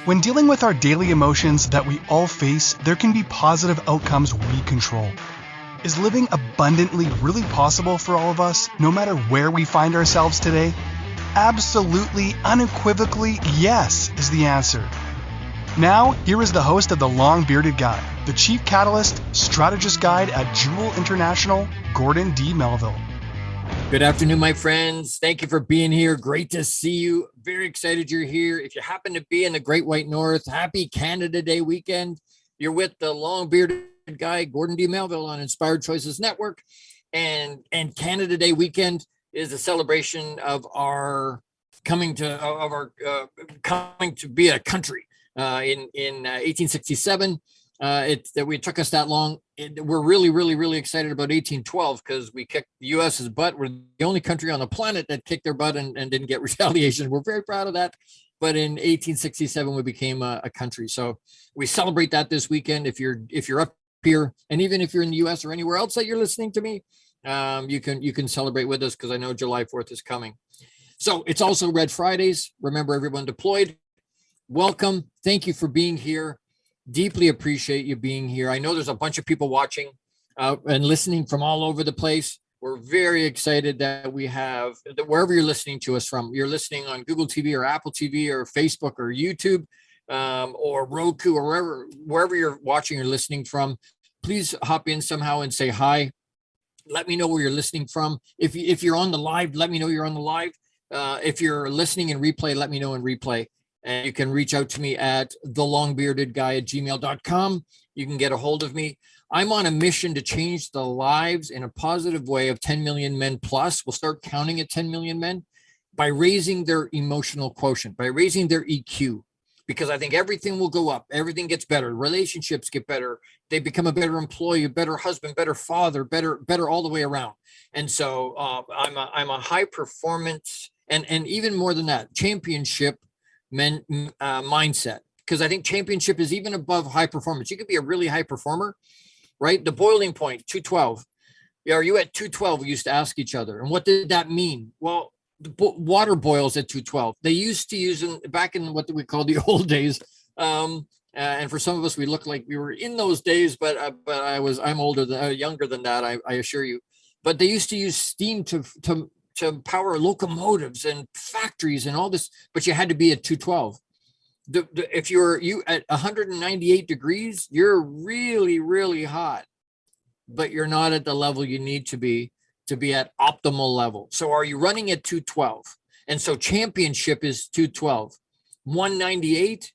When dealing with our daily emotions that we all face, there can be positive outcomes we control. Is living abundantly really possible for all of us, no matter where we find ourselves today? Absolutely, unequivocally, yes, is the answer. Now, here is the host of The Long Bearded Guy, the Chief Catalyst, Strategist Guide at Jewel International, Gordon D Melville. Good afternoon, my friends. Thank you for being here. Great to see you. Very excited you're here. If you happen to be in the Great White North, happy Canada Day weekend. You're with the long bearded guy, Gordon D Melville on Inspired Choices Network. And Canada Day weekend is a celebration of our coming to be a country in 1867. We took us that long. We're really excited about 1812 because we kicked the U.S.'s butt. We're the only country on the planet that kicked their butt and didn't get retaliation. We're very proud of that. But in 1867, we became a country. So we celebrate that this weekend. If you're up here, and even if you're in the U.S. or anywhere else that you're listening to me, you can celebrate with us because I know July 4th is coming. So it's also Red Fridays. Remember, everyone deployed. Welcome. Thank you for being here. Deeply appreciate you being here. I know there's a bunch of people watching and listening from all over the place. We're very excited that we have, wherever you're listening to us from, you're listening on Google TV or Apple TV or Facebook or YouTube or Roku or wherever you're watching or listening from. Please hop in somehow and say hi. Let me know where you're listening from. If you're on the live, let me know you're on the live. If you're listening in replay, let me know in replay. And you can reach out to me at thelongbeardedguy@gmail.com. You can get a hold of me. I'm on a mission to change the lives in a positive way of 10 million men plus. We'll start counting at 10 million men by raising their emotional quotient, by raising their EQ, because I think everything will go up. Everything gets better. Relationships get better. They become a better employee, a better husband, better father, better all the way around. And so I'm a high performance and even more than that, championship mindset, because I think championship is even above high performance. You could be a really high performer, right? The boiling point, 212. Are you at 212? We used to ask each other. And what did that mean? Well, the water boils at 212. They used to use back in what we call the old days. And for some of us, we look like we were in those days, but I'm younger than that. I assure you. But they used to use steam to power locomotives and factories and all this, but you had to be at 212. If you at 198 degrees, you're really hot, but you're not at the level you need to be at optimal level. So are you running at 212? And so championship is 212. 198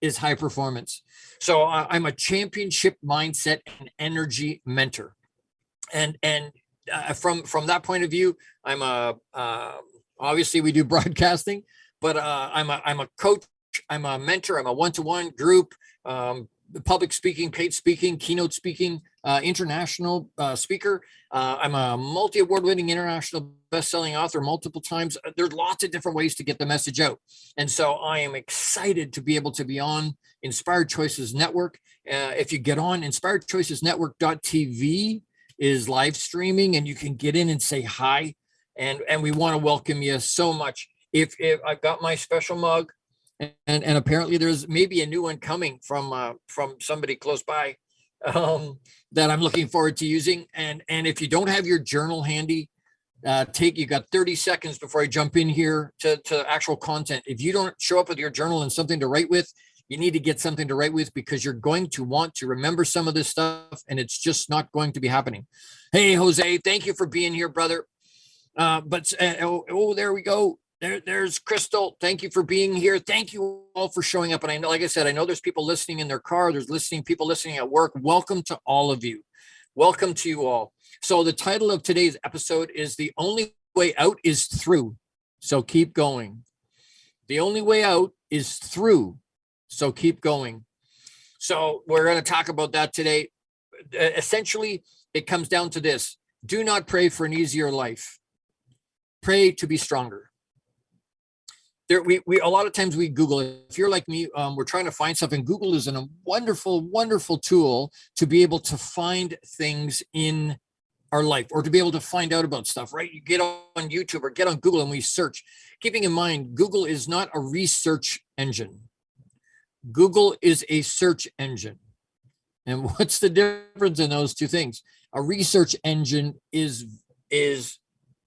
is high performance. So I'm a championship mindset and energy mentor. And from that point of view, I'm obviously we do broadcasting, but I'm a coach, I'm a mentor, I'm a one-to-one group, public speaking, paid speaking, keynote speaking, international speaker. I'm a multi-award winning international best-selling author multiple times. There's lots of different ways to get the message out. And so I am excited to be able to be on Inspired Choices Network. If you get on inspiredchoicesnetwork.tv, is live streaming, and you can get in and say hi, and we want to welcome you so much. If I've got my special mug, and apparently there's maybe a new one coming from somebody close by that I'm looking forward to using. And if you don't have your journal handy, you got 30 seconds before I jump in here to actual content. If you don't show up with your journal and something to write with, you need to get something to write with, because you're going to want to remember some of this stuff, and it's just not going to be happening. Hey, Jose, thank you for being here, brother. There we go. There's Crystal. Thank you for being here. Thank you all for showing up. And I know, like I said, I know there's people listening in their car. There's people listening at work. Welcome to all of you. Welcome to you all. So the title of today's episode is "The Only Way Out is Through." So keep going. The only way out is through. So keep going. So we're going to talk about that today. Essentially, it comes down to this: do not pray for an easier life. Pray to be stronger. We a lot of times we Google. If you're like me, we're trying to find something. Google is a wonderful tool to be able to find things in our life, or to be able to find out about stuff, right? You get on YouTube or get on Google and we search. Keeping in mind, Google is not a research engine. Google is a search engine. And what's the difference in those two things? A research engine is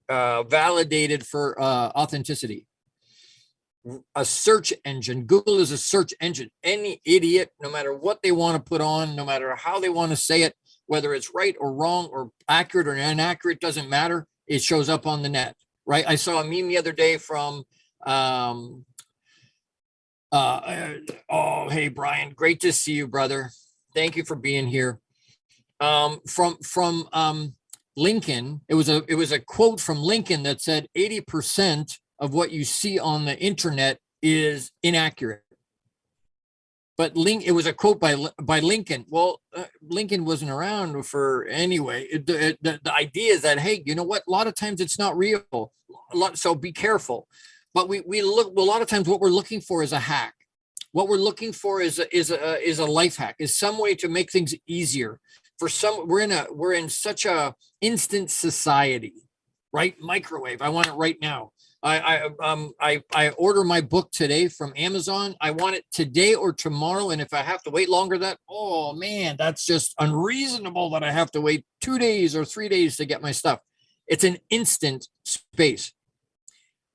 validated for authenticity. A search engine, Google is a search engine. Any idiot, no matter what they want to put on, no matter how they want to say it, whether it's right or wrong or accurate or inaccurate, doesn't matter. It shows up on the net, right? I saw a meme the other day from, oh, hey, Brian, great to see you, brother. Thank you for being here. From Lincoln, it was a quote from Lincoln that said 80% of what you see on the internet is inaccurate. But it was a quote by Lincoln. Well, Lincoln wasn't around for anyway. The idea is that, hey, you know what? A lot of times it's not real. So be careful. But we look a lot of times what we're looking for is a hack. What we're looking for is a life hack, is some way to make things easier. For some, we're in such a instant society, right? Microwave. I want it right now. I order my book today from Amazon. I want it today or tomorrow. And if I have to wait longer than that, oh man, that's just unreasonable that I have to wait 2 days or 3 days to get my stuff. It's an instant space.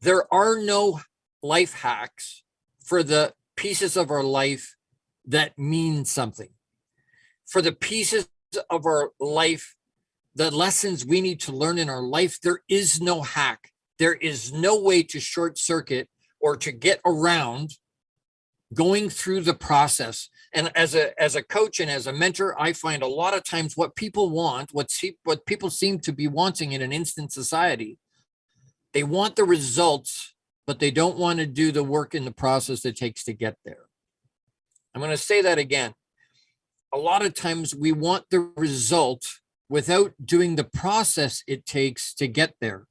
There are no life hacks for the pieces of our life that mean something. For the pieces of our life, the lessons we need to learn in our life, there is no hack. There is no way to short circuit or to get around going through the process. And as a coach and as a mentor, I find a lot of times what people want, what people seem to be wanting in an instant society, they want the results, but they don't want to do the work in the process it takes to get there. I'm going to say that again. A lot of times we want the result without doing the process it takes to get there.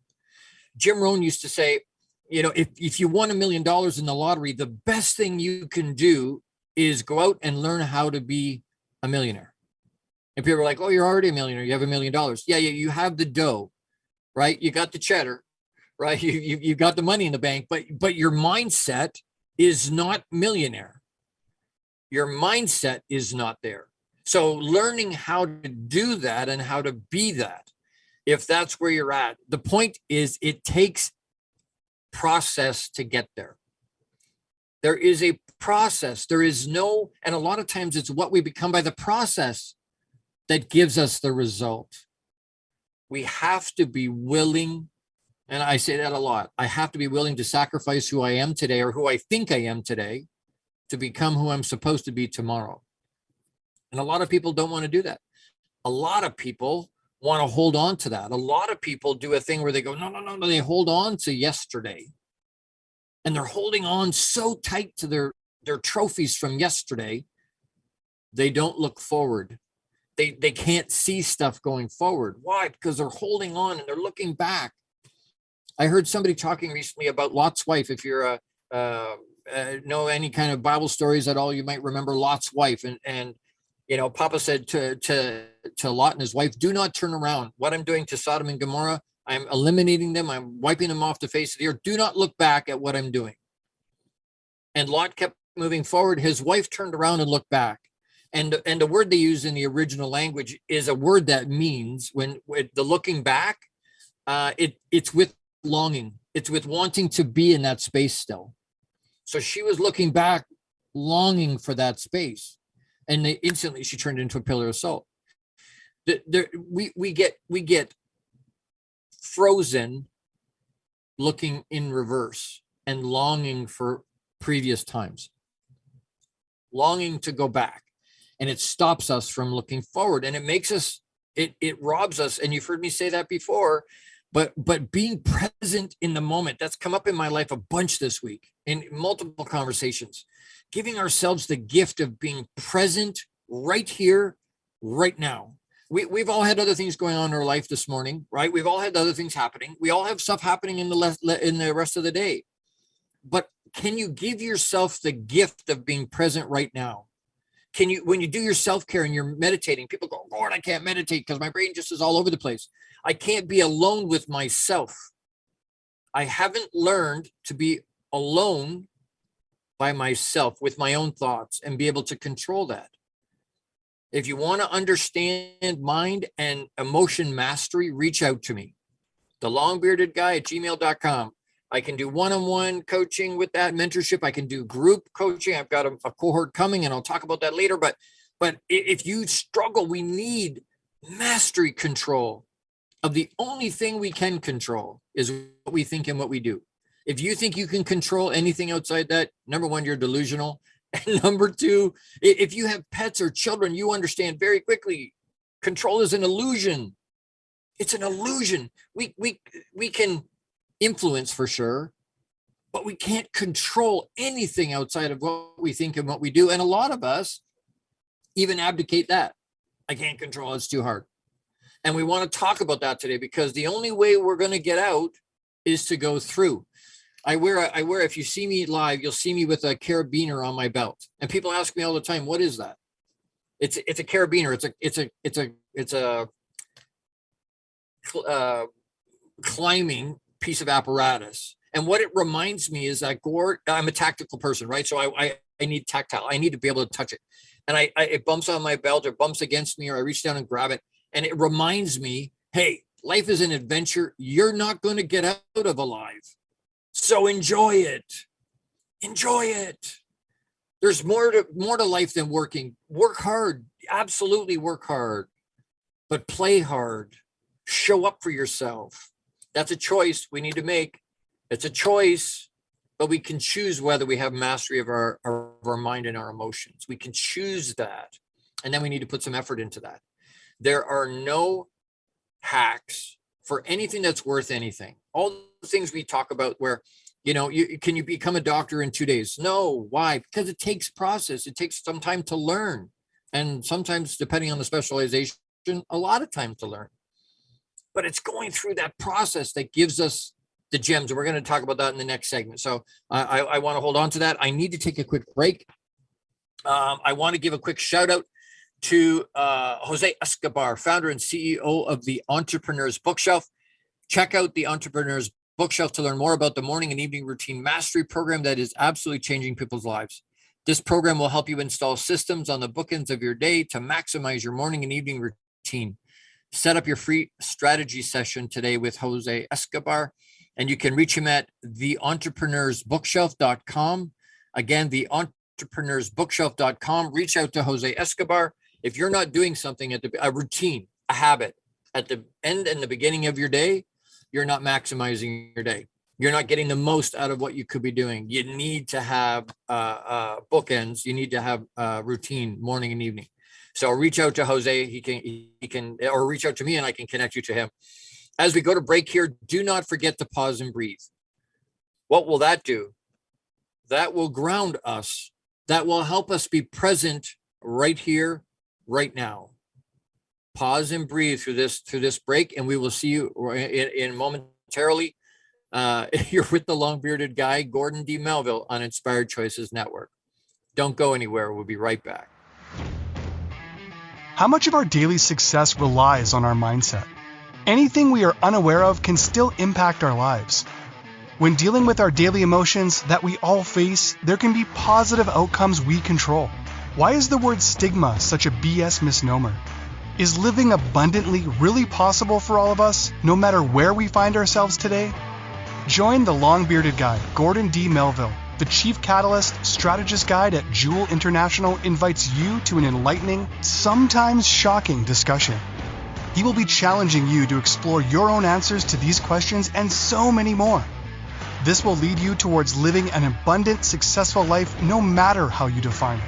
Jim Rohn used to say, you know, if you won $1 million in the lottery, the best thing you can do is go out and learn how to be a millionaire. And people are like, oh, you're already a millionaire. You have $1 million. Yeah, you have the dough, right? You got the cheddar, right? You got the money in the bank, but your mindset is not millionaire. Your mindset is not there. So learning how to do that and how to be that, if that's where you're at, the point is it takes process to get there. There is a process. There is no, and a lot of times it's what we become by the process that gives us the result. We have to be willing, and I say that a lot, I have to be willing to sacrifice who I am today or who I think I am today to become who I'm supposed to be tomorrow. And a lot of people don't want to do that. A lot of people want to hold on to that. A lot of people do a thing where they go, no, they hold on to yesterday. And they're holding on so tight to their trophies from yesterday, they don't look forward. They can't see stuff going forward. Why? Because they're holding on and they're looking back. I heard somebody talking recently about Lot's wife. If you're know any kind of Bible stories at all, you might remember Lot's wife. And you know, Papa said to Lot and his wife, do not turn around. What I'm doing to Sodom and Gomorrah, I'm eliminating them. I'm wiping them off the face of the earth. Do not look back at what I'm doing. And Lot kept moving forward. His wife turned around and looked back. And the word they use in the original language is a word that means, when with the looking back, it's with longing. It's with wanting to be in that space still. So she was looking back, longing for that space. And instantly she turned into a pillar of salt. We get frozen looking in reverse and longing for previous times, longing to go back. And it stops us from looking forward, and it makes us, it robs us. And you've heard me say that before, but being present in the moment, that's come up in my life a bunch this week in multiple conversations. Giving ourselves the gift of being present right here, right now. We've all had other things going on in our life this morning, right? We've all had other things happening. We all have stuff happening in the rest of the day. But can you give yourself the gift of being present right now? Can you, when you do your self-care and you're meditating, people go, Lord, I can't meditate because my brain just is all over the place. I can't be alone with myself. I haven't learned to be alone by myself with my own thoughts and be able to control that. If you want to understand mind and emotion mastery, reach out to me. thelongbeardedguy@gmail.com. I can do one-on-one coaching with that mentorship. I can do group coaching. I've got a cohort coming, and I'll talk about that later. But if you struggle, we need mastery control of the only thing we can control is what we think and what we do. If you think you can control anything outside that, number one, you're delusional. And number two, if you have pets or children, you understand very quickly control is an illusion. It's an illusion. We can influence for sure, but we can't control anything outside of what we think and what we do. And a lot of us even abdicate that. I can't control, it's too hard. And we want to talk about that today because the only way we're going to get out is to go through. I wear, if you see me live, you'll see me with a carabiner on my belt. And people ask me all the time, what is that? It's a carabiner. It's a climbing piece of apparatus. And what it reminds me is that I'm a tactical person, right? So I need tactile. I need to be able to touch it. And it bumps on my belt or bumps against me, or I reach down and grab it. And it reminds me, hey, life is an adventure. You're not going to get out of alive. So enjoy it. Enjoy it. There's more to life than working. Work hard. Absolutely work hard. But play hard. Show up for yourself. That's a choice we need to make. It's a choice, but we can choose whether we have mastery of our mind and our emotions. We can choose that. And then we need to put some effort into that. There are no hacks for anything that's worth anything. All the things we talk about where, can you become a doctor in 2 days? No. Why? Because it takes process. It takes some time to learn. And sometimes, depending on the specialization, a lot of time to learn. But it's going through that process that gives us the gems. And we're going to talk about that in the next segment. So I want to hold on to that. I need to take a quick break. I want to give a quick shout out to Jose Escobar, founder and CEO of the Entrepreneur's Bookshelf. Check out the Entrepreneur's Bookshelf to learn more about the morning and evening routine mastery program that is absolutely changing people's lives. This program will help you install systems on the bookends of your day to maximize your morning and evening routine. Set up your free strategy session today with Jose Escobar, and you can reach him at theentrepreneursbookshelf.com. Again, theentrepreneursbookshelf.com. Reach out to Jose Escobar. If you're not doing something a routine, a habit at the end and the beginning of your day, you're not maximizing your day. You're not getting the most out of what you could be doing. You need to have bookends. You need to have routine morning and evening. So reach out to Jose. He can, or reach out to me and I can connect you to him. As we go to break here, do not forget to pause and breathe. What will that do? That will ground us. That will help us be present right here, right now. Pause and breathe through this break, and we will see you in momentarily. You're with the long-bearded guy, Gordon D Melville, on Inspired Choices Network. Don't go anywhere. We'll be right back. How much of our daily success relies on our mindset? Anything we are unaware of can still impact our lives. When dealing with our daily emotions that we all face, there can be positive outcomes we control. Why is the word stigma such a BS misnomer? Is living abundantly really possible for all of us, no matter where we find ourselves today? Join the long-bearded guy, Gordon D Melville. The Chief Catalyst Strategist Guide at Jewel International invites you to an enlightening, sometimes shocking discussion. He will be challenging you to explore your own answers to these questions and so many more. This will lead you towards living an abundant, successful life no matter how you define it.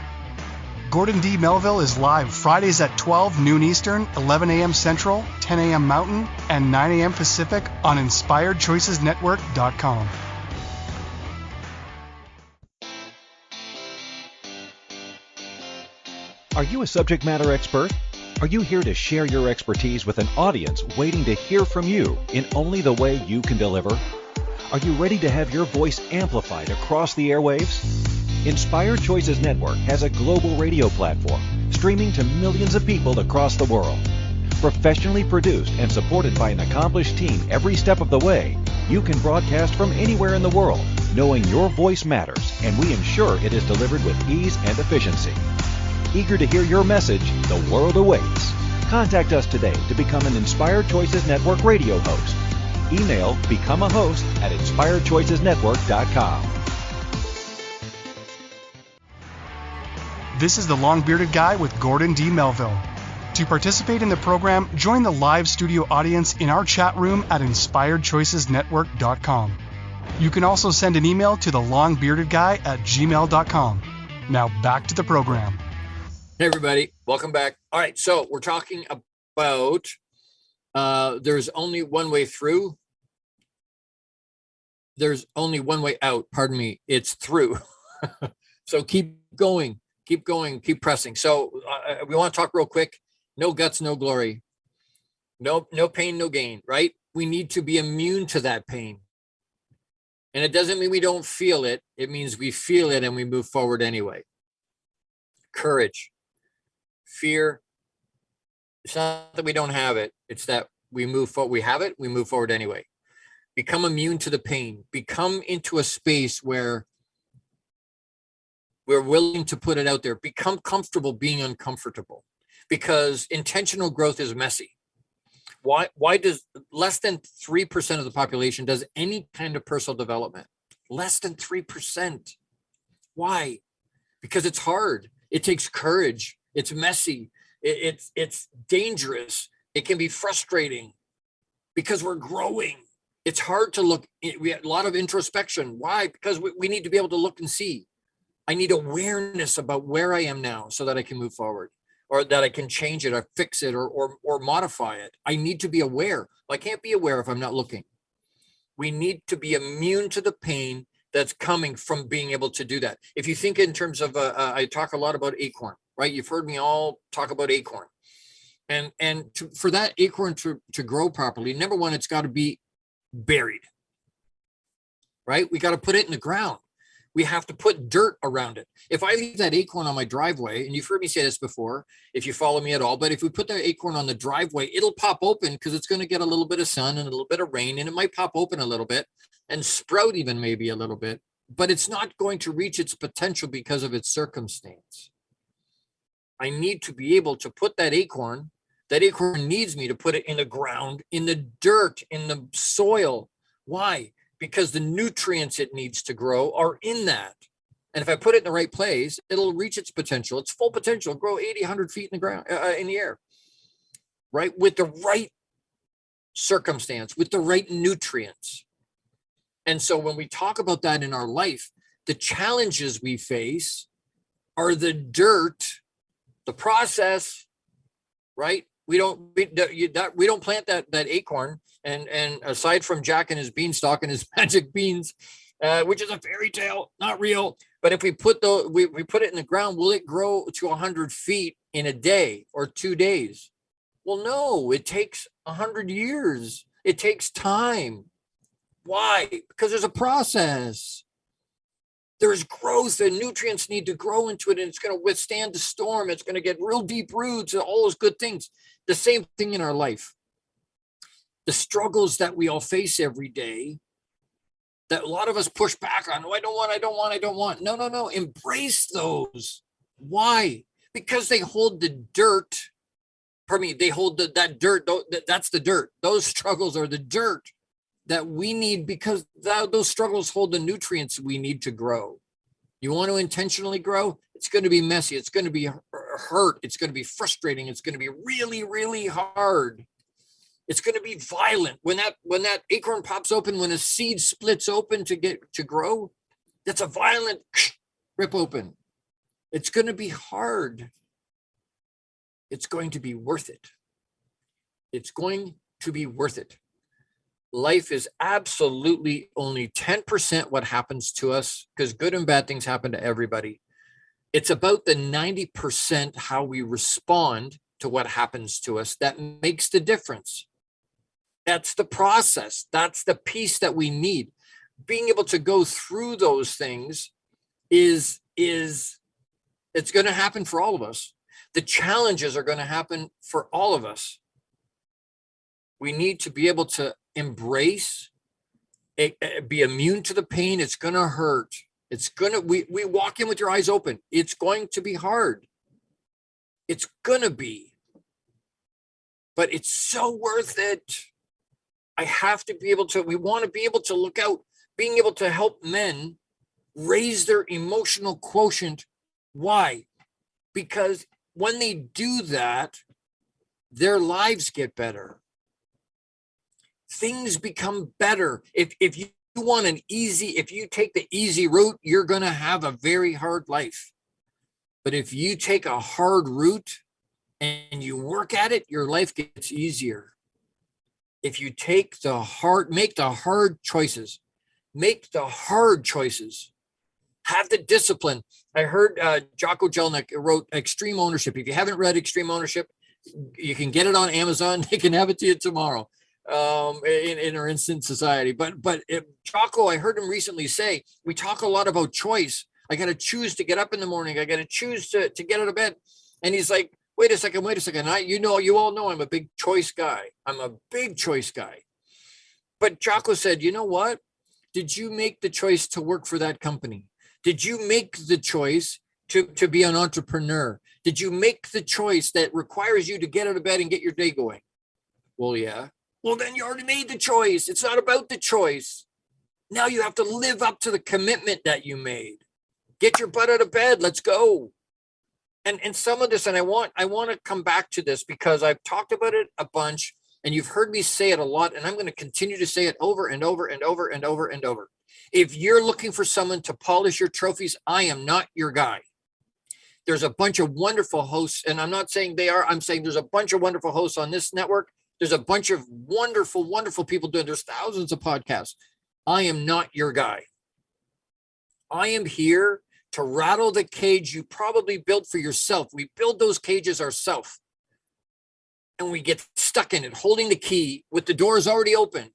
Gordon D. Melville is live Fridays at 12 noon Eastern, 11 a.m. Central, 10 a.m. Mountain, and 9 a.m. Pacific on InspiredChoicesNetwork.com. Are you a subject matter expert? Are you here to share your expertise with an audience waiting to hear from you in only the way you can deliver? Are you ready to have your voice amplified across the airwaves? Inspired Choices Network has a global radio platform streaming to millions of people across the world. Professionally produced and supported by an accomplished team every step of the way, you can broadcast from anywhere in the world knowing your voice matters, and we ensure it is delivered with ease and efficiency. Eager to hear your message, the world awaits. Contact us today to become an Inspired Choices Network radio host. Email become a host at inspiredchoicesnetwork.com. This is the Long Bearded Guy with Gordon D Melville. To participate in the program, join the live studio audience in our chat room at inspiredchoicesnetwork.com. You can also send an email to thelongbeardedguy@gmail.com. Now back to the program. Hey everybody, welcome back. All right, so we're talking about there's only one way through. There's only one way out. Pardon me. It's through. So keep going, keep pressing. So we want to talk real quick. No guts, no glory. No pain, no gain, right? We need to be immune to that pain. And it doesn't mean we don't feel it. It means we feel it and we move forward anyway. Courage. Fear. It's not that we don't have it. It's that we move forward. We have it. We move forward anyway. Become immune to the pain. Become into a space where we're willing to put it out there. Become comfortable being uncomfortable, because intentional growth is messy. Why does less than 3% of the population does any kind of personal development? Less than 3%. Why? Because it's hard. It takes courage. It's messy. It's dangerous. It can be frustrating because we're growing. It's hard to look. We have a lot of introspection. Why? Because we need to be able to look and see. I need awareness about where I am now so that I can move forward, or that I can change it or fix it or modify it. I need to be aware. I can't be aware if I'm not looking. We need to be immune to the pain that's coming from being able to do that. If you think in terms of, I talk a lot about acorn, right? You've heard me all talk about acorn. For that acorn to grow properly, number one, it's got to be buried, right? We got to put it in the ground. We have to put dirt around it. If I leave that acorn on my driveway, and you've heard me say this before, if you follow me at all, but if we put that acorn on the driveway, it'll pop open because it's going to get a little bit of sun and a little bit of rain, and it might pop open a little bit and sprout even maybe a little bit, but it's not going to reach its potential because of its circumstance. I need to be able to put that acorn needs me to put it in the ground, in the dirt, in the soil. Why? Because the nutrients it needs to grow are in that. And if I put it in the right place, it'll reach its potential, its full potential, grow 80, 100 feet in the ground, in the air, right? With the right circumstance, with the right nutrients. And so when we talk about that in our life, the challenges we face are the dirt, the process, right? We don't plant that acorn, and aside from Jack and his beanstalk and his magic beans, which is a fairy tale, not real. But if we put we put it in the ground, will it grow to 100 feet in a day or 2 days? Well, no, it takes 100 years. It takes time. Why? Because there's a process. There's growth, and nutrients need to grow into it, and it's going to withstand the storm. It's going to get real deep roots and all those good things. The same thing in our life. The struggles that we all face every day, that a lot of us push back on. Oh, I don't want. No. Embrace those. Why? Because they hold the dirt. They hold that dirt. That's the dirt. Those struggles are the dirt that we need, because those struggles hold the nutrients we need to grow. You want to intentionally grow? It's going to be messy. It's going to be hurt. It's going to be frustrating. It's going to be really, really hard. It's going to be violent. When that acorn pops open, when a seed splits open to grow, that's a violent rip open. It's going to be hard. It's going to be worth it. It's going to be worth it. Life is absolutely only 10% what happens to us, because good and bad things happen to everybody. It's about the 90% how we respond to what happens to us that makes the difference. That's the process. That's the piece that we need. Being able to go through those things it's going to happen for all of us. The challenges are going to happen for all of us. We need to be able to embrace be immune to the pain. It's going to hurt. We walk in with your eyes open. It's going to be hard. It's going to be, but it's so worth it. I have to be able to, we want to be able to look out, being able to help men raise their emotional quotient. Why? Because when they do that, their lives get better. Things become better. If you want if you take the easy route, you're going to have a very hard life. But if you take a hard route and you work at it, your life gets easier. If you make the hard choices, have the discipline. I heard Jocko Jelnick wrote Extreme Ownership. If you haven't read Extreme Ownership, you can get it on Amazon. They can have it to you tomorrow in our instant society. But Jocko, I heard him recently say, we talk a lot about choice. I got to choose to get up in the morning. I got to choose to get out of bed. And he's like, wait a second. You all know I'm a big choice guy. But Jocko said, you know what? Did you make the choice to work for that company? Did you make the choice to be an entrepreneur? Did you make the choice that requires you to get out of bed and get your day going? Well, yeah. Well, then you already made the choice. It's not about the choice. Now you have to live up to the commitment that you made. Get your butt out of bed. Let's go. And some of this, and I want to come back to this because I've talked about it a bunch and you've heard me say it a lot, and I'm going to continue to say it over and over and over and over and over. If you're looking for someone to polish your trophies, I am not your guy. There's a bunch of wonderful hosts, and I'm not saying they are. I'm saying there's a bunch of wonderful hosts on this network. There's a bunch of wonderful, wonderful people doing. There's thousands of podcasts. I am not your guy. I am here to rattle the cage you probably built for yourself. We build those cages ourselves. And we get stuck in it, holding the key with the doors already open.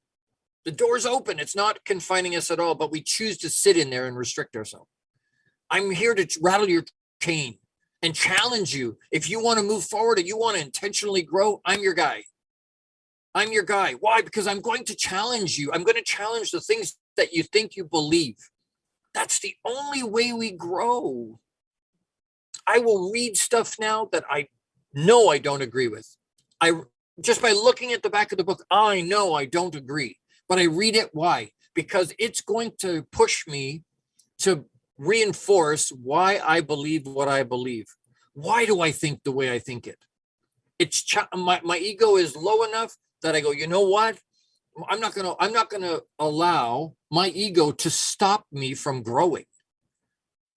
The door's open. It's not confining us at all, but we choose to sit in there and restrict ourselves. I'm here to rattle your chain and challenge you. If you want to move forward and you want to intentionally grow, I'm your guy. Why? Because I'm going to challenge you. I'm going to challenge the things that you think you believe. That's the only way we grow. I will read stuff now that I know I don't agree with. Just by looking at the back of the book, I know I don't agree, but I read it. Why? Because it's going to push me to reinforce why I believe what I believe. Why do I think the way I think it? My ego is low enough that I go, you know what? I'm not going to allow my ego to stop me from growing.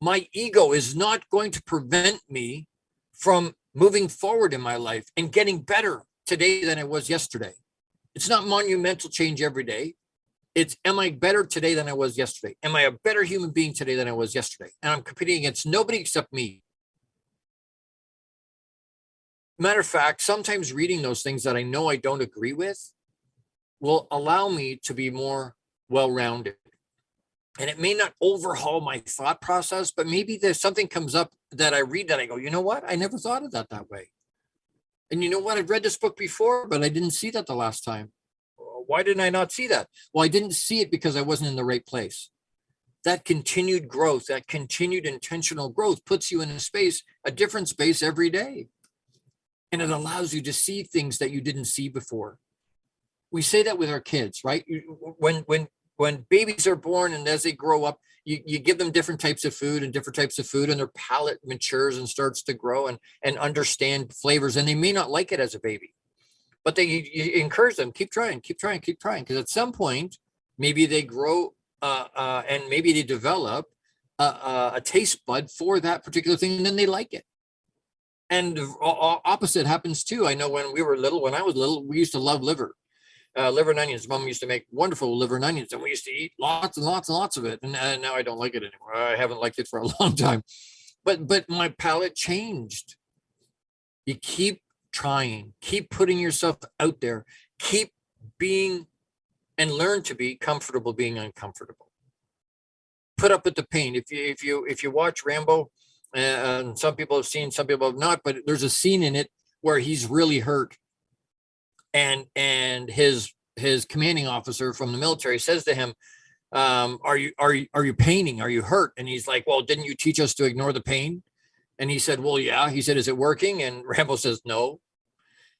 My ego is not going to prevent me from moving forward in my life and getting better today than I was yesterday. It's not monumental change every day. It's, am I better today than I was yesterday? Am I a better human being today than I was yesterday? And I'm competing against nobody except me. Matter of fact, sometimes reading those things that I know I don't agree with will allow me to be more well-rounded. And it may not overhaul my thought process, but maybe there's something comes up that I read that I go, you know what? I never thought of that way. And you know what? I've read this book before, but I didn't see that the last time. Why didn't I not see that? Well, I didn't see it because I wasn't in the right place. That continued growth, that continued intentional growth puts you in a different space every day. And it allows you to see things that you didn't see before. We say that with our kids, right? When babies are born and as they grow up, you give them different types of food and their palate matures and starts to grow and understand flavors. And they may not like it as a baby, but you encourage them, keep trying. Because at some point, maybe they grow and maybe they develop a taste bud for that particular thing, and then they like it. And opposite happens too. I know when I was little, we used to love liver and onions. Mom used to make wonderful liver and onions, and we used to eat lots and lots and lots of it. And now I don't like it anymore. I haven't liked it for a long time, but my palate changed. You keep trying, keep putting yourself out there, keep being and learn to be comfortable being uncomfortable. Put up with the pain. If you watch Rambo, and some people have seen, some people have not, but there's a scene in it where he's really hurt. And his commanding officer from the military says to him, Are you painting? Are you hurt? And he's like, well, didn't you teach us to ignore the pain? And he said, well, yeah. He said, is it working? And Rambo says, no.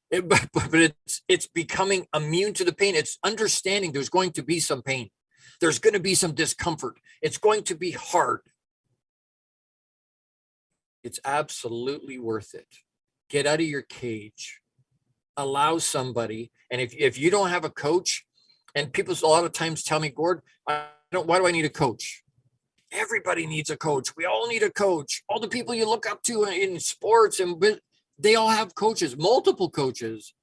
But it's becoming immune to the pain. It's understanding there's going to be some pain. There's going to be some discomfort. It's going to be hard. It's absolutely worth it. Get out of your cage. Allow somebody. And if you don't have a coach, and people a lot of times tell me, Gord, why do I need a coach? Everybody needs a coach. We all need a coach. All the people you look up to in sports, and they all have coaches, multiple coaches.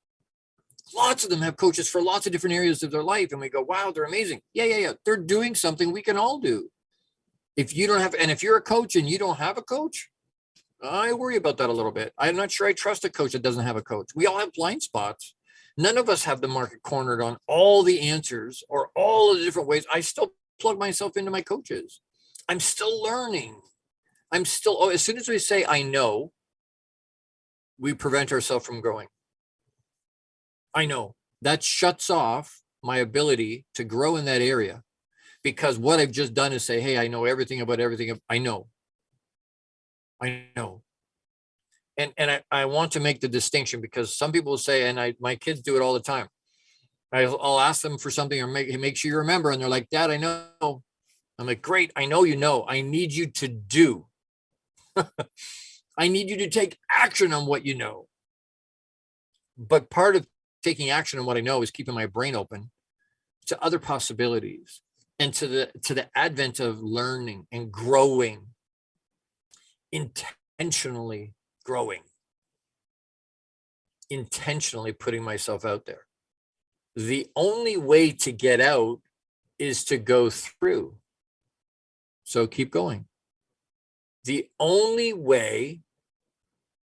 Lots of them have coaches for lots of different areas of their life. And we go, wow, they're amazing. Yeah. They're doing something we can all do. If you don't have, and if you're a coach and you don't have a coach, I worry about that a little bit. I'm not sure I trust a coach that doesn't have a coach. We all have blind spots. None of us have the market cornered on all the answers or all of the different ways. I still plug myself into my coaches. I'm still learning. As soon as we say, I know, we prevent ourselves from growing. I know that shuts off my ability to grow in that area, because what I've just done is say, hey, I know everything about everything. I know. And I want to make the distinction, because some people say, and my kids do it all the time. I'll ask them for something or make sure you remember. And they're like, Dad, I know. I'm like, great. I know you know. I need you to do. I need you to take action on what you know. But part of taking action on what I know is keeping my brain open to other possibilities and to the advent of learning and growing, intentionally growing, intentionally putting myself out there. The only way to get out is to go through. So keep going. The only way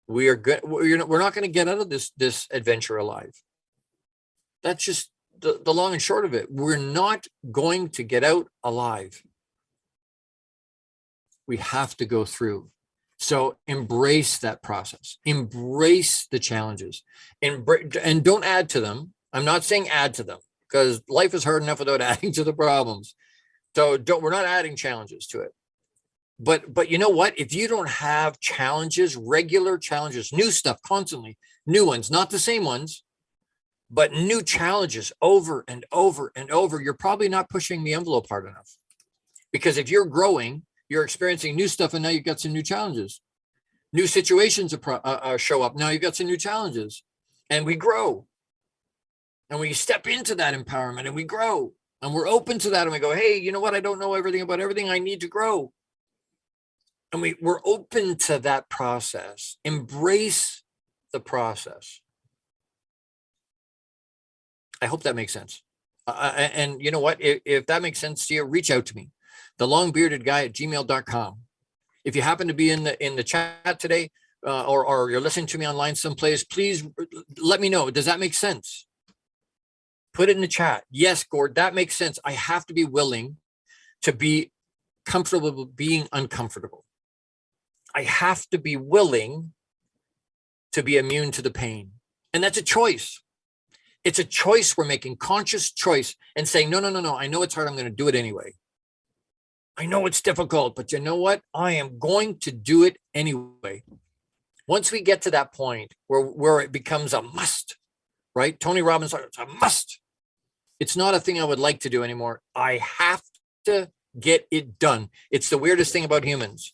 we're not going to get out of this adventure alive. That's just the long and short of it. We're not going to get out alive. We have to go through. So embrace that process. Embrace the challenges, and don't add to them. I'm not saying add to them, because life is hard enough without adding to the problems. So we're not adding challenges to it. But you know what? If you don't have challenges, regular challenges, new stuff constantly, new ones, not the same ones, but new challenges over and over and over, you're probably not pushing the envelope hard enough. Because if you're growing, you're experiencing new stuff, and now you've got some new challenges. New situations show up. Now you've got some new challenges, and we grow. And we step into that empowerment, and we grow. And we're open to that, and we go, hey, you know what? I don't know everything about everything. I need to grow. And we're open to that process. Embrace the process. I hope that makes sense. And you know what? If that makes sense to you, reach out to me. thelongbeardedguy@gmail.com. If you happen to be in the chat today, or you're listening to me online someplace, please let me know. Does that make sense? Put it in the chat. Yes, Gord, that makes sense. I have to be willing to be comfortable with being uncomfortable. I have to be willing to be immune to the pain. And that's a choice. It's a choice. We're making conscious choice and saying, no. I know it's hard. I'm going to do it anyway. I know it's difficult, but you know what? I am going to do it anyway. Once we get to that point where it becomes a must, right? Tony Robbins said, it's a must. It's not a thing I would like to do anymore. I have to get it done. It's the weirdest thing about humans.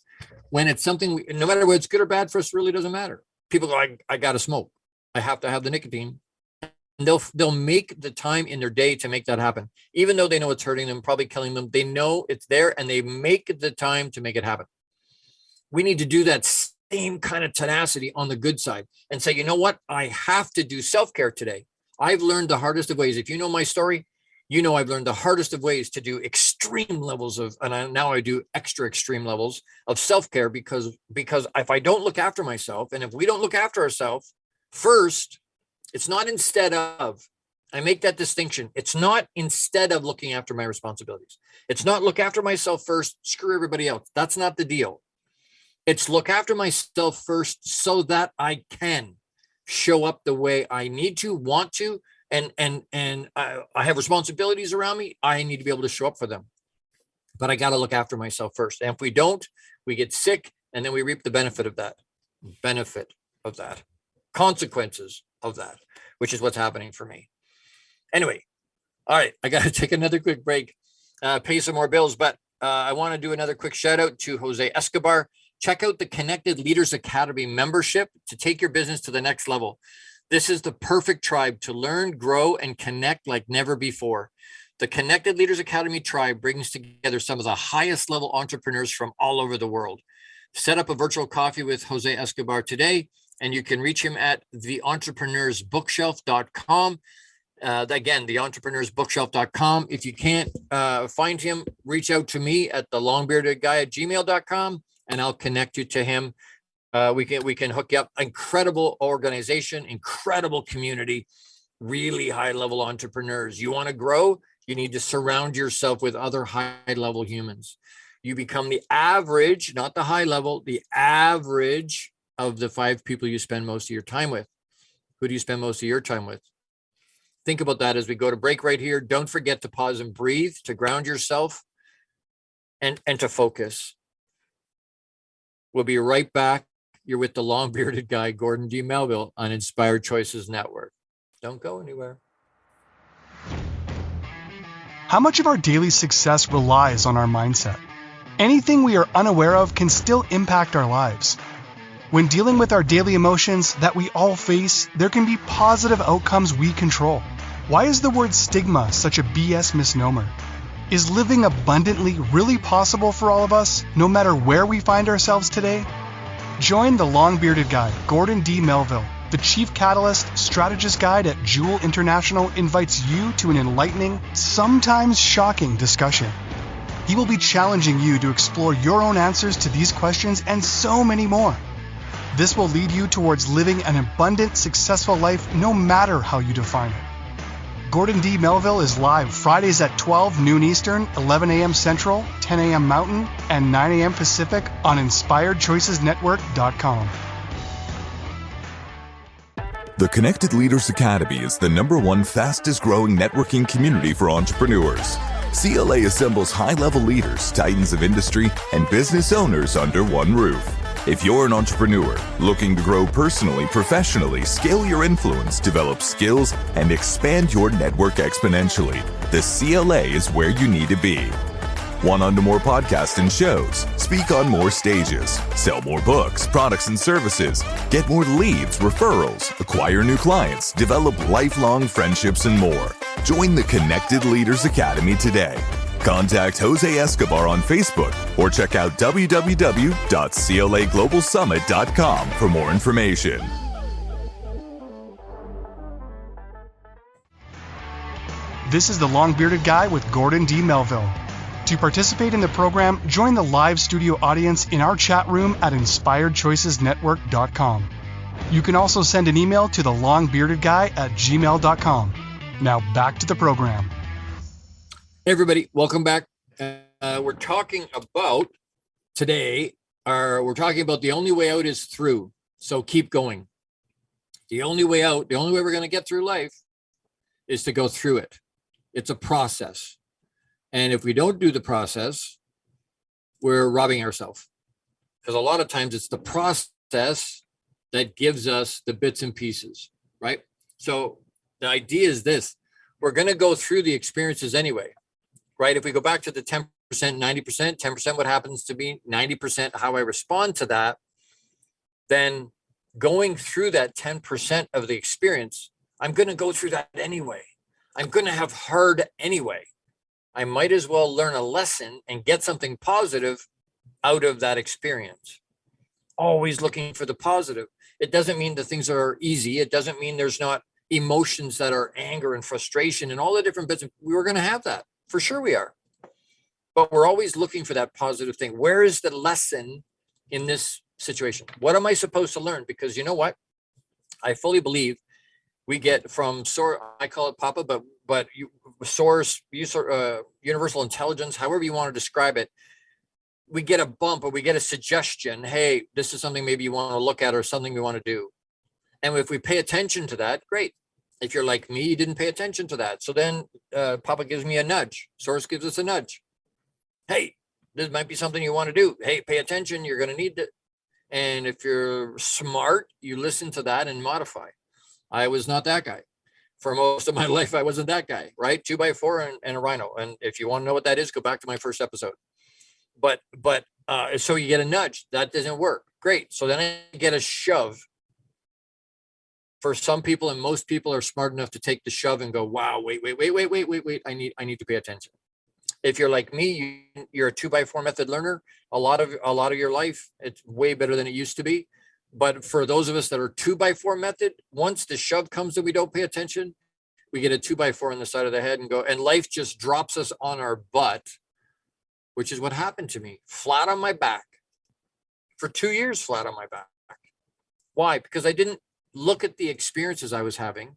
When it's something, no matter whether it's good or bad for us, really doesn't matter. People go, I got to smoke. I have to have the nicotine. And they'll make the time in their day to make that happen. Even though they know it's hurting them, probably killing them. They know it's there, and they make the time to make it happen. We need to do that same kind of tenacity on the good side and say, you know what? I have to do self-care today. I've learned the hardest of ways. If you know my story, you know I've learned the hardest of ways to do extreme levels of, and now I do extra extreme levels of self-care, because if I don't look after myself, and if we don't look after ourselves first, it's not instead of, I make that distinction. It's not instead of looking after my responsibilities. It's not look after myself first, screw everybody else. That's not the deal. It's look after myself first so that I can show up the way I need to, want to, and I have responsibilities around me. I need to be able to show up for them. but I got to look after myself first. And if we don't, we get sick, and then we reap the benefit of that, consequences of that, which is what's happening for me. Anyway, all right, I got to take another quick break, pay some more bills, but I want to do another quick shout out to Jose Escobar. Check out the Connected Leaders Academy membership to take your business to the next level. This is the perfect tribe to learn, grow, and connect like never before. The Connected Leaders Academy tribe brings together some of the highest level entrepreneurs from all over the world. Set up a virtual coffee with Jose Escobar today, and you can reach him at theentrepreneursbookshelf.com. Again, theentrepreneursbookshelf.com. If you can't find him, reach out to me at thelongbeardedguy@gmail.com, and I'll connect you to him. We can hook you up. Incredible organization, incredible community, really high level entrepreneurs. You want to grow? You need to surround yourself with other high level humans. You become the average, not the high level, the average of the 5 people you spend most of your time with. Who do you spend most of your time with? Think about that as we go to break right here. Don't forget to pause and breathe, to ground yourself and to focus. We'll be right back. You're with the long-bearded guy, Gordon D Melville, on Inspired Choices Network. Don't go anywhere. How much of our daily success relies on our mindset? Anything we are unaware of can still impact our lives. When dealing with our daily emotions that we all face, there can be positive outcomes we control. Why is the word stigma such a BS misnomer? Is living abundantly really possible for all of us, no matter where we find ourselves today? Join the long-bearded guy, Gordon D Melville. The Chief Catalyst Strategist Guide at Jewel International invites you to an enlightening, sometimes shocking discussion. He will be challenging you to explore your own answers to these questions and so many more. This will lead you towards living an abundant, successful life no matter how you define it. Gordon D. Melville is live Fridays at 12 noon Eastern, 11 a.m. Central, 10 a.m. Mountain, and 9 a.m. Pacific on InspiredChoicesNetwork.com. The Connected Leaders Academy is the #1 fastest growing networking community for entrepreneurs. CLA assembles high-level leaders, titans of industry, and business owners under one roof. If you're an entrepreneur looking to grow personally, professionally, scale your influence, develop skills, and expand your network exponentially, the CLA is where you need to be. Want on to more podcasts and shows, speak on more stages, sell more books, products, and services, get more leads, referrals, acquire new clients, develop lifelong friendships, and more. Join the Connected Leaders Academy today. Contact Jose Escobar on Facebook or check out www.claglobalsummit.com for more information. This is the long-bearded guy with Gordon D. Melville. To participate in the program, join the live studio audience in our chat room at InspiredChoicesNetwork.com. You can also send an email to thelongbeardedguy@gmail.com. Now back to the program. Hey everybody, welcome back. We're talking about today, we're talking about the only way out is through. So keep going. The only way out, the only way we're going to get through life is to go through it. It's a process. And if we don't do the process, we're robbing ourselves. Because a lot of times it's the process that gives us the bits and pieces, right? So the idea is this: we're going to go through the experiences anyway, right? If we go back to the 10%, 90%, 10% what happens to me, 90% how I respond to that, then going through that 10% of the experience, I'm going to go through that anyway. I'm going to have hard anyway. I might as well learn a lesson and get something positive out of that experience. Always looking for the positive. It doesn't mean the things are easy. It doesn't mean there's not emotions that are anger and frustration and all the different bits. We're going to have that. For sure we are. But we're always looking for that positive thing. Where is the lesson in this situation? What am I supposed to learn? Because you know what? I fully believe we get from source, I call it Papa, but source, universal intelligence, however you want to describe it, we get a bump or we get a suggestion. Hey, this is something maybe you want to look at or something we want to do. And if we pay attention to that, great. If you're like me, you didn't pay attention to that. So then Papa gives me a nudge. Source gives us a nudge. Hey, this might be something you want to do. Hey, pay attention. You're going to need it. And if you're smart, you listen to that and modify. I was not that guy. For most of my life, I wasn't that guy, right? 2x4 and a rhino. And if you want to know what that is, go back to my first episode. But so you get a nudge. That doesn't work. Great. So then I get a shove. For some people, and most people are smart enough to take the shove and go, wow, wait. I need to pay attention. If you're like me, you're a 2x4 method learner. A lot of your life, it's way better than it used to be. But for those of us that are 2x4 method, once the shove comes and we don't pay attention, we get a 2x4 on the side of the head and go, and life just drops us on our butt, which is what happened to me. Flat on my back for 2 years, flat on my back. Why? Because I didn't look at the experiences I was having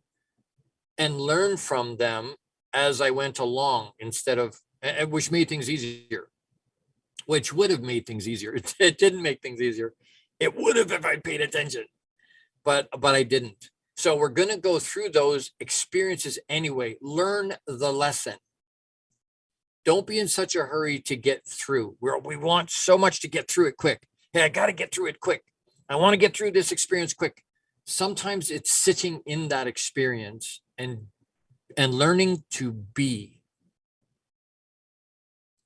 and learn from them as I went along, instead of, which made things easier, which would have made things easier. It didn't make things easier. It would have if I paid attention, but I didn't. So we're going to go through those experiences anyway. Learn the lesson. Don't be in such a hurry to get through. We want so much to get through it quick. Hey, I got to get through it quick. I want to get through this experience quick. Sometimes it's sitting in that experience and learning to be.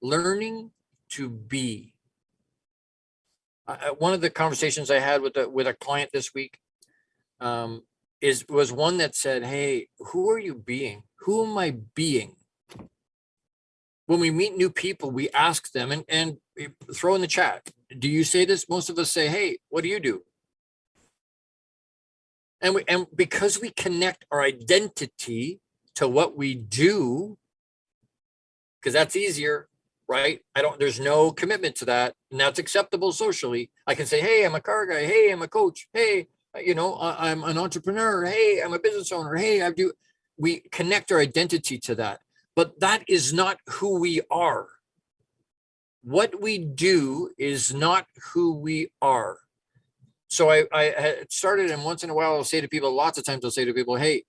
Learning to be. One of the conversations I had with a client this week was one that said, hey, who are you being? Who am I being? When we meet new people, we ask them and throw in the chat. Do you say this? Most of us say, hey, what do you do? And because we connect our identity to what we do, because that's easier, right? There's no commitment to that. And that's acceptable socially. I can say, hey, I'm a car guy. Hey, I'm a coach. Hey, I'm an entrepreneur. Hey, I'm a business owner. Hey, we connect our identity to that, but that is not who we are. What we do is not who we are. So I had started, and once in a while, I'll say to people, lots of times I'll say to people, hey,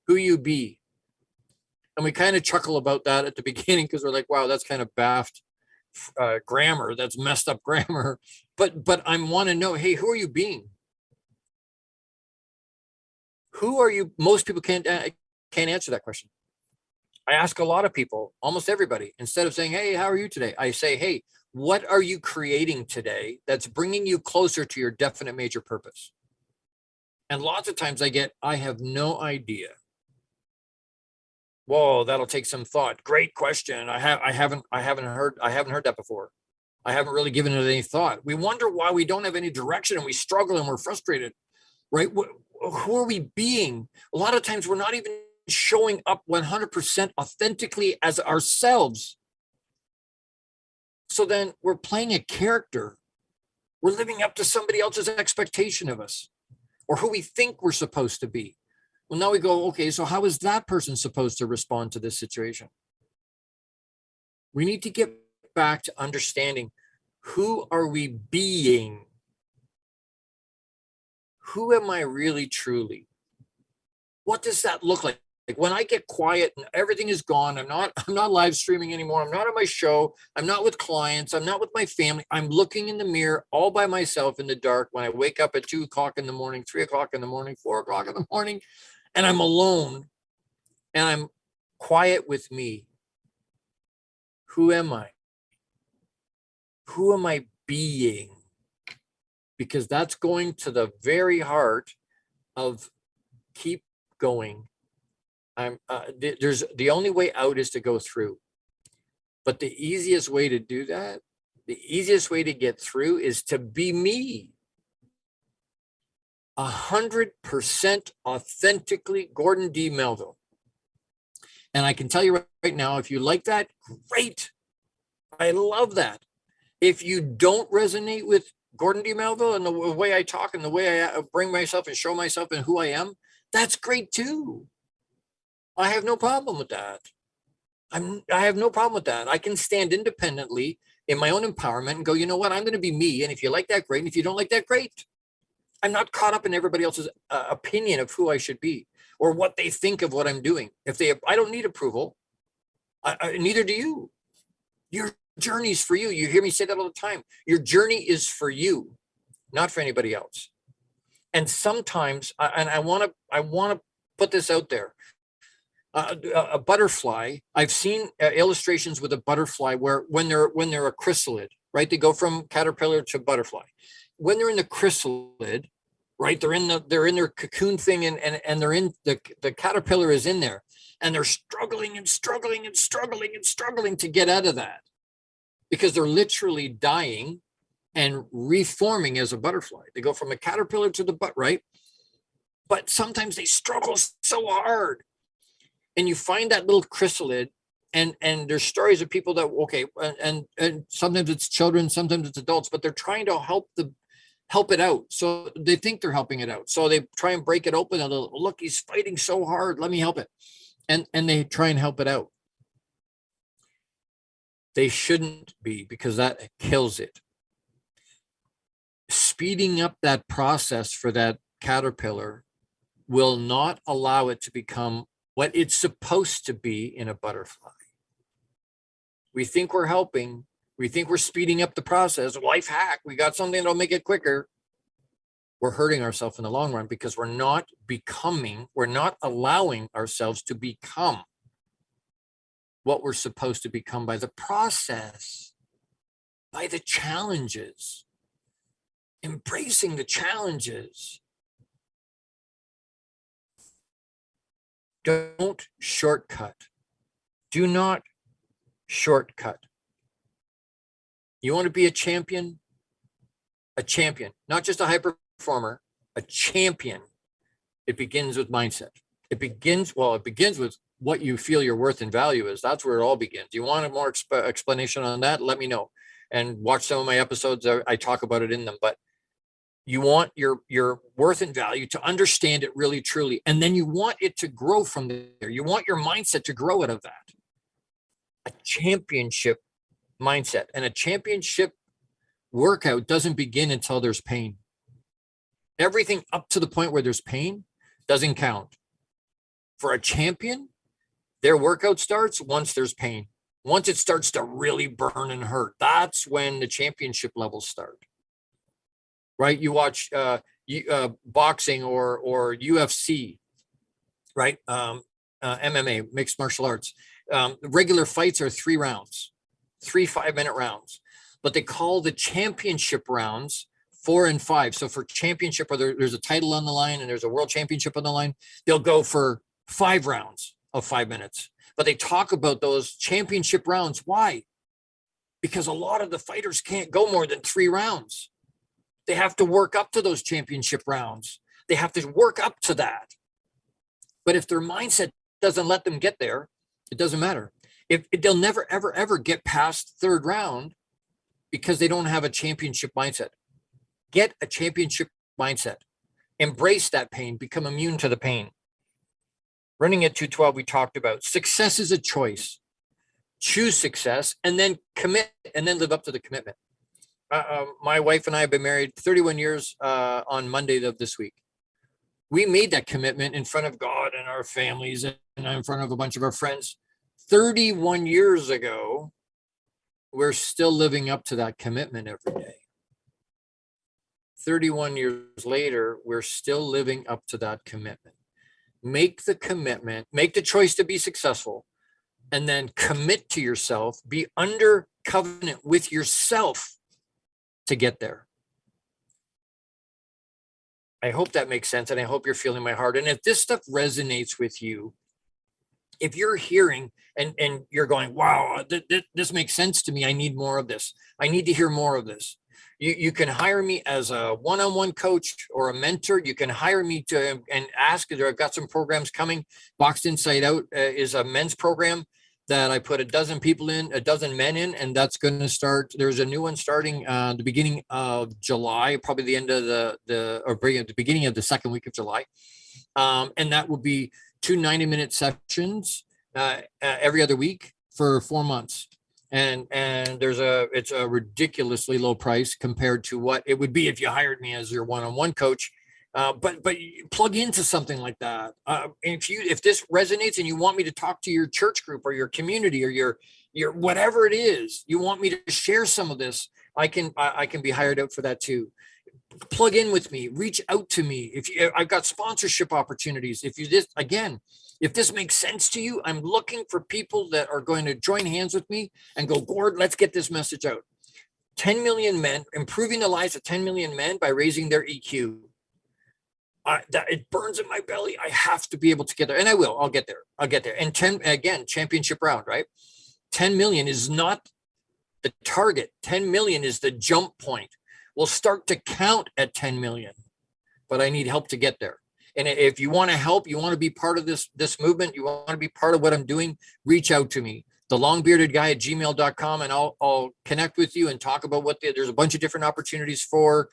who you be? And we kind of chuckle about that at the beginning because we're like, wow, that's kind of baffed grammar. That's messed up grammar. But I want to know, hey, who are you being? Who are you? Most people can't answer that question. I ask a lot of people, almost everybody, instead of saying, hey, how are you today? I say, hey, what are you creating today that's bringing you closer to your definite major purpose? And lots of times I have no idea. Whoa, that'll take some thought. Great question. I haven't heard that before. I haven't really given it any thought. We wonder why we don't have any direction and we struggle and we're frustrated, right? Who are we being? A lot of times we're not even showing up 100% authentically as ourselves. So then we're playing a character. We're living up to somebody else's expectation of us or who we think we're supposed to be. Well, now we go, okay, so how is that person supposed to respond to this situation? We need to get back to understanding, who are we being? Who am I really, truly? What does that look like? Like when I get quiet and everything is gone, I'm not live streaming anymore. I'm not on my show. I'm not with clients. I'm not with my family. I'm looking in the mirror all by myself in the dark when I wake up at 2 o'clock in the morning, 3 o'clock in the morning, 4 o'clock in the morning, and I'm alone and I'm quiet with me. Who am I? Who am I being? Because that's going to the very heart of keep going. There's the only way out is to go through. But the easiest way to do that, the easiest way to get through is to be me. 100% authentically Gordon D Melville. And I can tell you right now, if you like that, great. I love that. If you don't resonate with Gordon D Melville and the way I talk and the way I bring myself and show myself and who I am, that's great too. I have no problem with that. I have no problem with that. I can stand independently in my own empowerment and go, you know what, I'm going to be me. And if you like that, great. And if you don't like that, great. I'm not caught up in everybody else's opinion of who I should be or what they think of what I'm doing. I don't need approval. Neither do you. You're journey's for you. You hear me say that all the time. Your journey is for you, not for anybody else. And sometimes, and I want to put this out there. A butterfly. I've seen illustrations with a butterfly where when they're a chrysalid, right? They go from caterpillar to butterfly. When they're in the chrysalid, right? They're in their cocoon thing, and they're in the caterpillar is in there, and they're struggling and struggling and struggling and struggling to get out of that, because they're literally dying and reforming as a butterfly. They go from a caterpillar to the butt, right? But sometimes they struggle so hard. And you find that little chrysalid, and there's stories of people that, okay, and sometimes it's children, sometimes it's adults, but they're trying to help it out. So they think they're helping it out. So they try and break it open a little. Look, he's fighting so hard. Let me help it. And they try and help it out. They shouldn't be, because that kills it. Speeding up that process for that caterpillar will not allow it to become what it's supposed to be in a butterfly. We think we're helping. We think we're speeding up the process. Life hack. We got something that'll make it quicker. We're hurting ourselves in the long run, because we're not allowing ourselves to become what we're supposed to become by the process, by the challenges, embracing the challenges. Don't shortcut. Do not shortcut. You want to be a champion? A champion, not just a high performer, a champion. It begins with mindset. It begins with what you feel your worth and value is. That's where it all begins. You want a more explanation on that? Let me know. And watch some of my episodes. I talk about it in them. But you want your worth and value to understand it really, truly. And then you want it to grow from there. You want your mindset to grow out of that. A championship mindset. And a championship workout doesn't begin until there's pain. Everything up to the point where there's pain doesn't count. For a champion, their workout starts once there's pain. Once it starts to really burn and hurt, that's when the championship levels start. Right? You watch boxing or UFC, right? MMA, mixed martial arts. Regular fights are 3 rounds, 3 5-minute rounds, but they call the championship rounds 4 and 5. So for championship, whether there's a title on the line and there's a world championship on the line, they'll go for 5 rounds of 5 minutes. But they talk about those championship rounds. Why? Because a lot of the fighters can't go more than 3 rounds. They have to work up to those championship rounds. They have to work up to that. But if their mindset doesn't let them get there, it doesn't matter. If they'll never, ever, ever get past 3rd round, because they don't have a championship mindset. Get a championship mindset. Embrace that pain. Become immune to the pain. Running at 212, we talked about success is a choice. Choose success and then commit, and then live up to the commitment. My wife and I have been married 31 years on Monday of this week. We made that commitment in front of God and our families and in front of a bunch of our friends 31 years ago. We're still living up to that commitment every day. 31 years later, we're still living up to that commitment. Make the commitment, make the choice to be successful, and then commit to yourself, be under covenant with yourself to get there. I hope that makes sense, and I hope you're feeling my heart. And if this stuff resonates with you, if you're hearing and you're going, wow, this makes sense to me. I need more of this. I need to hear more of this. You can hire me as a one-on-one coach or a mentor. You can hire me to and ask. I've got some programs coming. Boxed Inside Out is a men's program that I put a dozen men in, and that's going to start. There's a new one starting the beginning of July, probably the end of the beginning of the 2nd week of July. And that will be 2 90-minute sessions every other week for 4 months. And it's a ridiculously low price compared to what it would be if you hired me as your one-on-one coach. But you plug into something like that. If this resonates and you want me to talk to your church group or your community or whatever it is, you want me to share some of this, I can be hired out for that too. Plug in with me, reach out to me. I've got sponsorship opportunities. If this makes sense to you, I'm looking for people that are going to join hands with me and go, Gord, let's get this message out. 10 million men, improving the lives of 10 million men by raising their EQ. That it burns in my belly. I have to be able to get there, and I will. I'll get there. And 10 again, championship round, right? 10 million is not the target. 10 million is the jump point. We'll start to count at 10 million, but I need help to get there. And if you want to help, you want to be part of this movement, you want to be part of what I'm doing, reach out to me. thelongbeardedguy@gmail.com, and I'll connect with you and talk about there's a bunch of different opportunities for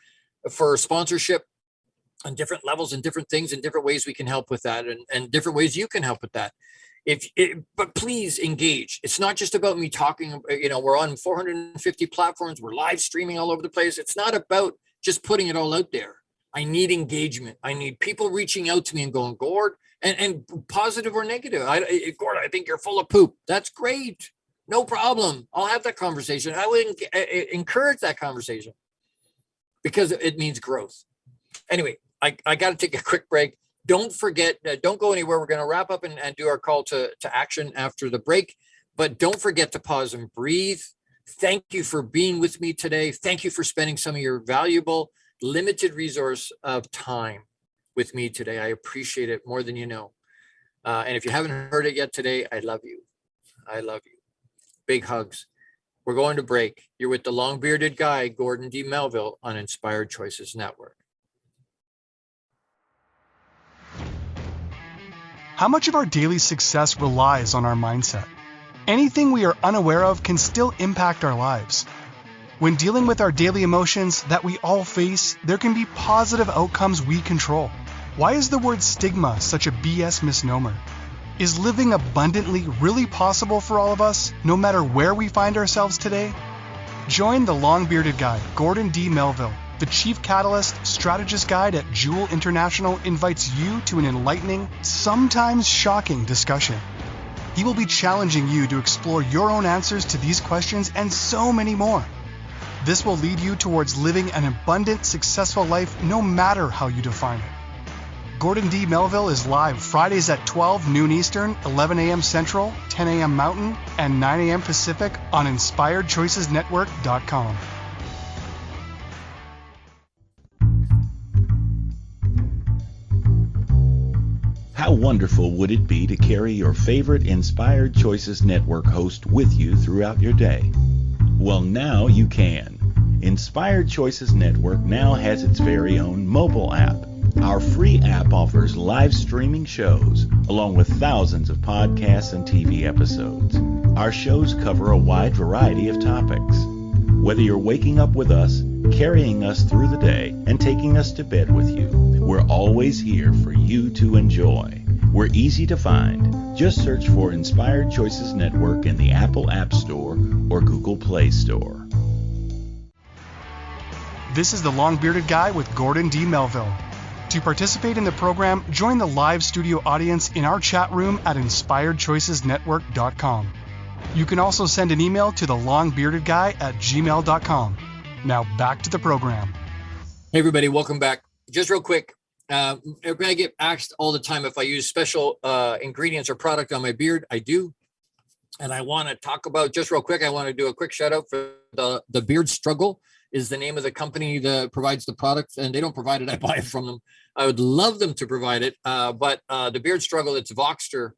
sponsorship on different levels and different things and different ways we can help with that, and different ways you can help with that. But please engage. It's not just about me talking. We're on 450 platforms. We're live streaming all over the place. It's not about just putting it all out there. I need engagement. I need people reaching out to me and going, Gord, and positive or negative. Gord, I think you're full of poop. That's great. No problem. I'll have that conversation. I would encourage that conversation because it means growth. Anyway, I got to take a quick break. Don't forget, don't go anywhere. We're going to wrap up and do our call to action after the break. But don't forget to pause and breathe. Thank you for being with me today. Thank you for spending some of your valuable, limited resource of time with me today. I appreciate it more than you know. And if you haven't heard it yet today, I love you. I love you. Big hugs. We're going to break. You're with the long-bearded guy, Gordon D. Melville, on Inspired Choices Network. How much of our daily success relies on our mindset? Anything we are unaware of can still impact our lives. When dealing with our daily emotions that we all face, there can be positive outcomes we control. Why is the word stigma such a BS misnomer? Is living abundantly really possible for all of us, no matter where we find ourselves today? Join the long-bearded guy, Gordon D. Melville. The Chief Catalyst Strategist Guide at Jewel International invites you to an enlightening, sometimes shocking discussion. He will be challenging you to explore your own answers to these questions and so many more. This will lead you towards living an abundant, successful life no matter how you define it. Gordon D. Melville is live Fridays at 12 noon Eastern, 11 a.m. Central, 10 a.m. Mountain, and 9 a.m. Pacific on InspiredChoicesNetwork.com. How wonderful would it be to carry your favorite Inspired Choices Network host with you throughout your day? Well, now you can. Inspired Choices Network now has its very own mobile app. Our free app offers live streaming shows, along with thousands of podcasts and TV episodes. Our shows cover a wide variety of topics. Whether you're waking up with us, carrying us through the day, and taking us to bed with you, we're always here for you to enjoy. We're easy to find. Just search for Inspired Choices Network in the Apple App Store or Google Play Store. This is the long-bearded guy with Gordon D. Melville. To participate in the program, join the live studio audience in our chat room at InspiredChoicesNetwork.com. You can also send an email to thelongbeardedguy@gmail.com. Now back to the program. Hey everybody, welcome back. Just real quick, I get asked all the time if I use special ingredients or product on my beard. I do. And I want to talk about, just real quick, I want to do a quick shout out for the Beard Struggle is the name of the company that provides the product, and they don't provide it. I buy it from them. I would love them to provide it. But the Beard Struggle, it's Voxter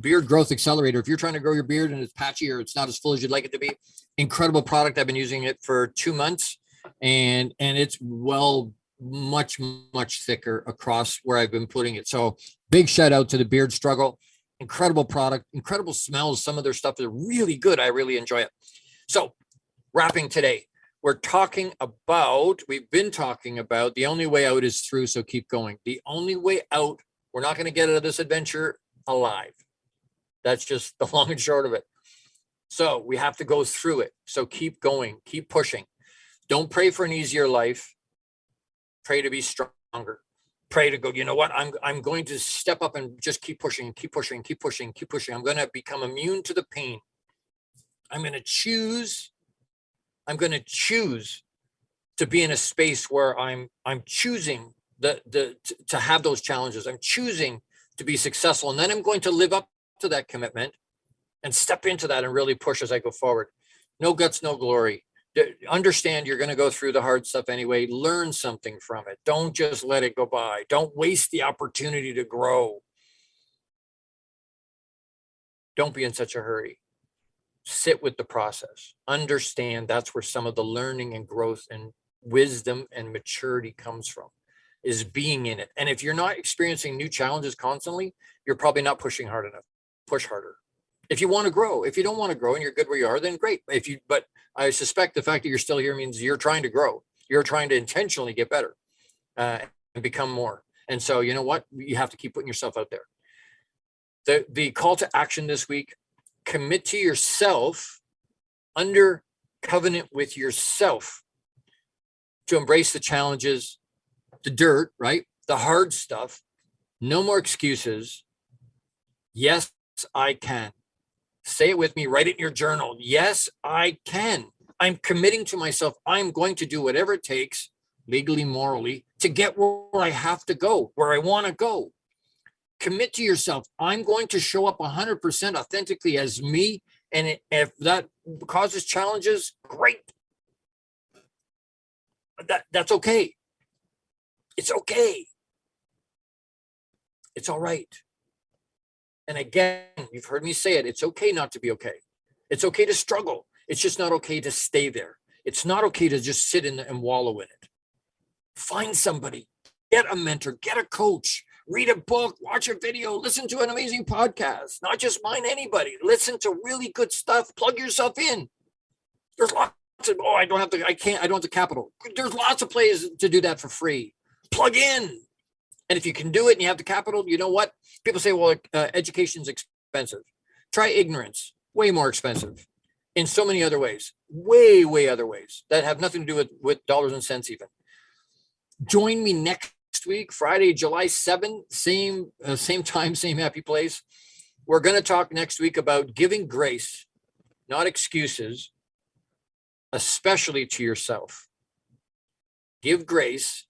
Beard Growth Accelerator. If you're trying to grow your beard and it's patchy or it's not as full as you'd like it to be, incredible product. I've been using it for 2 months, and it's much thicker across where I've been putting it. So big shout out to the Beard Struggle. Incredible product, incredible smells. Some of their stuff is really good. I really enjoy it. So wrapping today, we've been talking about the only way out is through. So keep going. The only way out, we're not going to get out of this adventure alive. That's just the long and short of it. So we have to go through it. So keep going, keep pushing. Don't pray for an easier life. Pray to be stronger. Pray to go, you know what? I'm going to step up and just keep pushing. I'm going to become immune to the pain. I'm going to choose to be in a space where I'm choosing to have those challenges. I'm choosing to be successful. And then I'm going to live up to that commitment and step into that and really push as I go forward. No guts, no glory. Understand you're going to go through the hard stuff anyway. Learn something from it. Don't just let it go by. Don't waste the opportunity to grow. Don't be in such a hurry. Sit with the process. Understand that's where some of the learning and growth and wisdom and maturity comes from, is being in it. And if you're not experiencing new challenges constantly, you're probably not pushing hard enough. Push harder. If you want to grow. If you don't want to grow and you're good where you are, then great. But I suspect the fact that you're still here means you're trying to grow. You're trying to intentionally get better and become more. And so, you know what? You have to keep putting yourself out there. The call to action this week: commit to yourself, under covenant with yourself, to embrace the challenges, the dirt, right? The hard stuff. No more excuses. Yes, I can. Say it with me. Write it in your journal. Yes, I can. I'm committing to myself. I'm going to do whatever it takes, legally, morally, to get where I have to go, where I want to go. Commit to yourself. I'm going to show up 100% authentically as me. And if that causes challenges, great. That's okay. It's okay. It's all right. And again, you've heard me say it. It's okay not to be okay. It's okay to struggle. It's just not okay to stay there. It's not okay to just sit in and wallow in it. Find somebody, get a mentor, get a coach, read a book, watch a video, listen to an amazing podcast, not just mine, anybody. Listen to really good stuff. Plug yourself in. There's lots of, I don't have the capital. There's lots of places to do that for free. Plug in. And if you can do it and you have the capital, you know what? People say, well, education's expensive. Try ignorance. Way more expensive in so many other ways. Way other ways that have nothing to do with dollars and cents even. Join me next week, Friday, July 7th, same time, same happy place. We're going to talk next week about giving grace, not excuses, especially to yourself. Give grace,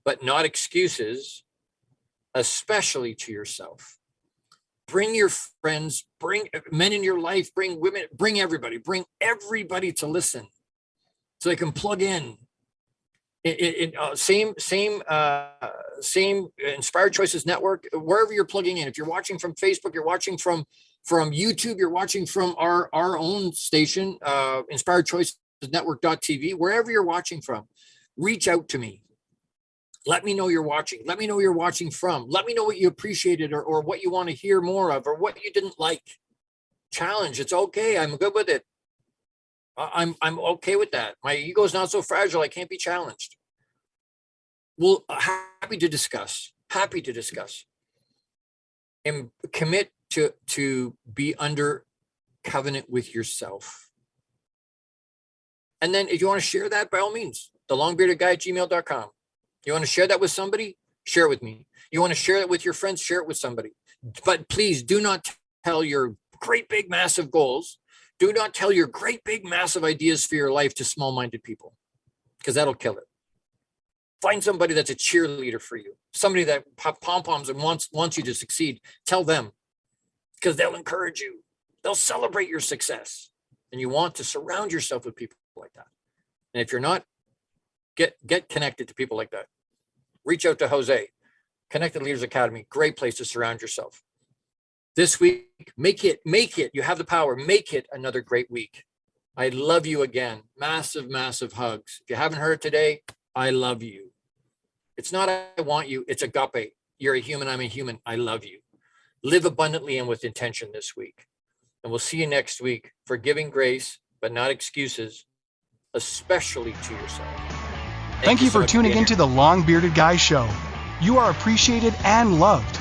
but not excuses, especially to yourself. Bring your friends, bring men in your life, bring women, bring everybody to listen so they can plug in. Same Inspired Choices Network, wherever you're plugging in. If you're watching from Facebook, you're watching from YouTube, you're watching from our own station, Inspired Choices Network.tv, wherever you're watching from, reach out to me. Let me know you're watching. Let me know you're watching from. Let me know what you appreciated or what you want to hear more of or what you didn't like. Challenge. It's okay. I'm good with it. I'm okay with that. My ego is not so fragile. I can't be challenged. Well, happy to discuss. And commit to be under covenant with yourself. And then if you want to share that, by all means, thelongbeardedguy@gmail.com. You want to share that with somebody? Share it with me. You want to share it with your friends? Share it with somebody. But please do not tell your great, big, massive goals. Do not tell your great, big, massive ideas for your life to small-minded people, because that'll kill it. Find somebody that's a cheerleader for you, somebody that pom-poms and wants you to succeed. Tell them, because they'll encourage you. They'll celebrate your success. And you want to surround yourself with people like that. And if you're not, get connected to people like that. Reach out to Jose, Connected Leaders Academy. Great place to surround yourself. This week, make it. You have the power. Make it another great week. I love you again. Massive, massive hugs. If you haven't heard it today, I love you. It's not I want you. It's agape. You're a human. I'm a human. I love you. Live abundantly and with intention this week. And we'll see you next week for giving grace, but not excuses, especially to yourself. Thank you for tuning into the Long Bearded Guy Show. You are appreciated and loved.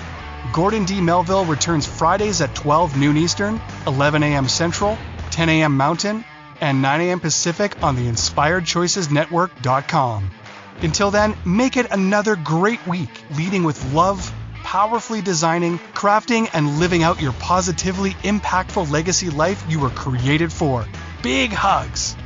Gordon D Melville returns Fridays at 12 noon Eastern, 11 a.m. Central, 10 a.m. Mountain, and 9 a.m. Pacific on the InspiredChoicesNetwork.com. Until then, make it another great week, leading with love, powerfully designing, crafting, and living out your positively impactful legacy life you were created for. Big hugs.